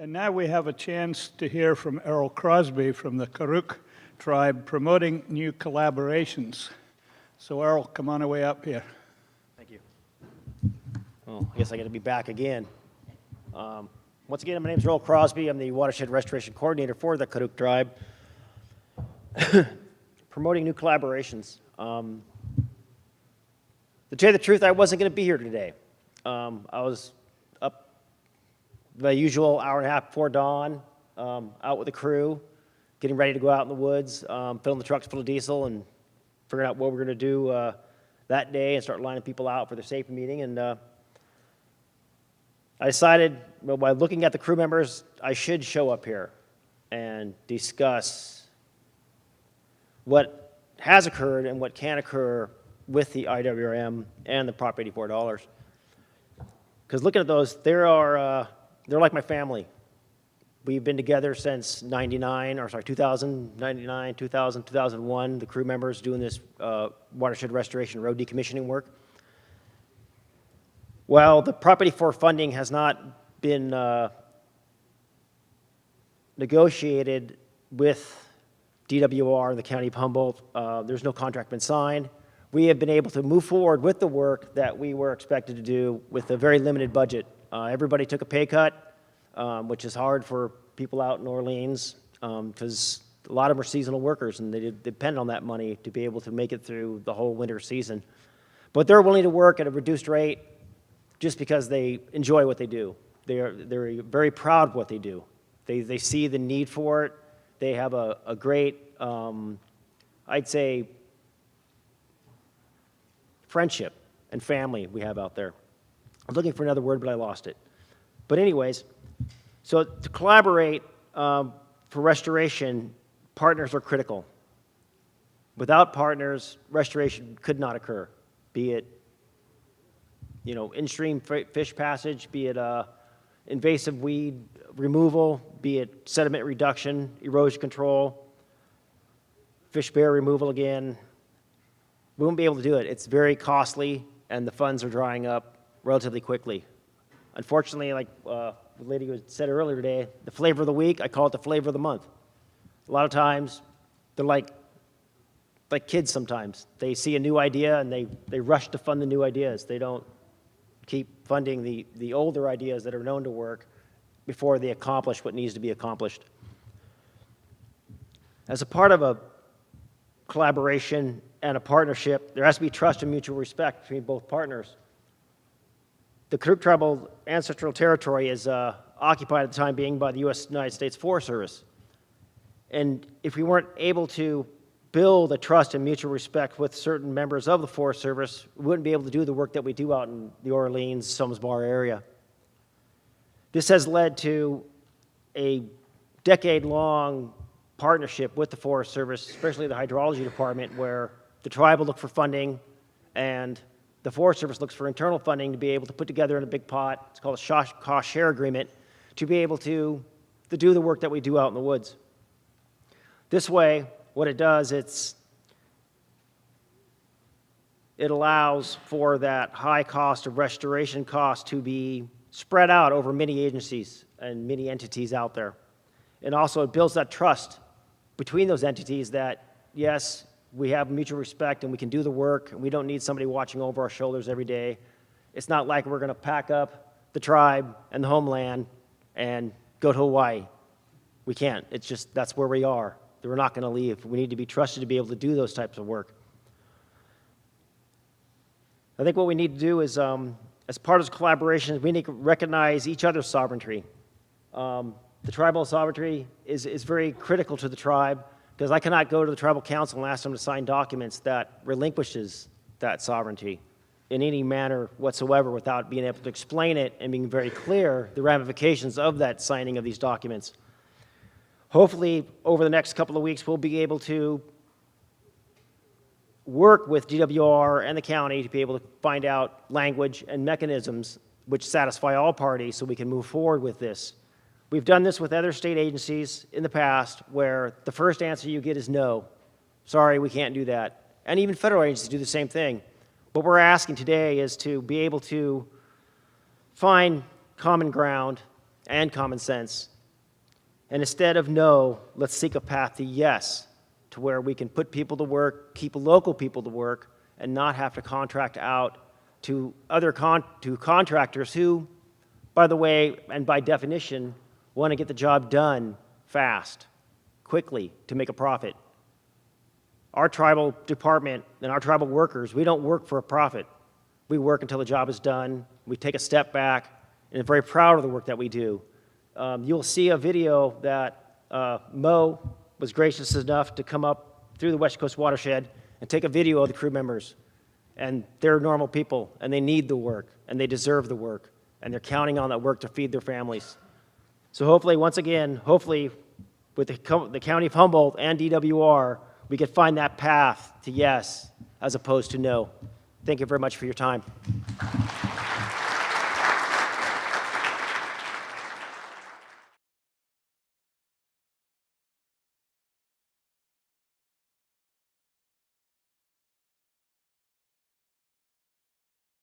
And now we have a chance to hear from Earl Crosby from the Karuk tribe promoting new collaborations. So Earl, come on away up here. Thank you. Well, I guess I got to be back again. Once again, my name is Earl Crosby. I'm the Watershed Restoration Coordinator for the Karuk tribe. Promoting new collaborations. To tell you the truth, I wasn't going to be here today. I was up the usual hour and a half before dawn, out with the crew, getting ready to go out in the woods, filling the trucks full of diesel and figuring out what we're going to do that day and start lining people out for the safety meeting. And I decided, well, by looking at the crew members, I should show up here and discuss what has occurred and what can occur with the IWRM and the Prop $84. Because looking at those, they're like my family. We've been together since 2000, 2001, the crew members doing this watershed restoration road decommissioning work. Well, the Prop 84 funding has not been negotiated with DWR and the County of Humboldt. There's no contract been signed. We have been able to move forward with the work that we were expected to do with a very limited budget. Everybody took a pay cut, which is hard for people out in Orleans because a lot of them are seasonal workers and they depend on that money to be able to make it through the whole winter season. But they're willing to work at a reduced rate just because they enjoy what they do. They're very proud of what they do. They see the need for it. They have a great, I'd say, friendship and family we have out there. I'm looking for another word, but I lost it. But anyways, so to collaborate for restoration, partners are critical. Without partners, restoration could not occur, be it in-stream fish passage, be it invasive weed removal, be it sediment reduction, erosion control, fish bear removal again. We won't be able to do it. It's very costly, and the funds are drying up relatively quickly. Unfortunately, like the lady who said earlier today, the flavor of the week, I call it the flavor of the month. A lot of times, they're like kids sometimes. They see a new idea, and they rush to fund the new ideas. They don't keep funding the older ideas that are known to work before they accomplish what needs to be accomplished. As a part of a collaboration and a partnership, there has to be trust and mutual respect between both partners. The Karuk Tribal Ancestral Territory is occupied at the time being by the United States Forest Service. And if we weren't able to build a trust and mutual respect with certain members of the Forest Service, we wouldn't be able to do the work that we do out in the Orleans, Summers Bar area. This has led to a decade-long partnership with the Forest Service, especially the hydrology department, where the tribe will look for funding and the Forest Service looks for internal funding to be able to put together in a big pot. It's called a cost share agreement to be able to do the work that we do out in the woods. This way, what it does, it allows for that high cost of restoration cost to be spread out over many agencies and many entities out there. And also it builds that trust between those entities that, yes, we have mutual respect and we can do the work and we don't need somebody watching over our shoulders every day. It's not like we're going to pack up the tribe and the homeland and go to Hawaii. We can't. It's just that's where we are. We're not going to leave. We need to be trusted to be able to do those types of work. I think what we need to do is, as part of this collaboration, we need to recognize each other's sovereignty. The tribal sovereignty is very critical to the tribe because I cannot go to the tribal council and ask them to sign documents that relinquishes that sovereignty in any manner whatsoever without being able to explain it and being very clear the ramifications of that signing of these documents. Hopefully, over the next couple of weeks, we'll be able to work with DWR and the county to be able to find out language and mechanisms which satisfy all parties so we can move forward with this. We've done this with other state agencies in the past where the first answer you get is no. Sorry, we can't do that. And even federal agencies do the same thing. What we're asking today is to be able to find common ground and common sense. And instead of no, let's seek a path to yes, to where we can put people to work, keep local people to work, and not have to contract out to other contractors who, by the way, and by definition, want to get the job done fast, quickly, to make a profit. Our tribal department and our tribal workers, we don't work for a profit. We work until the job is done. We take a step back, and are very proud of the work that we do. You'll see a video that Mo was gracious enough to come up through the West Coast watershed and take a video of the crew members. And they're normal people, and they need the work, and they deserve the work, and they're counting on that work to feed their families. So hopefully, once again, hopefully, with the County of Humboldt and DWR, we could find that path to yes as opposed to no. Thank you very much for your time.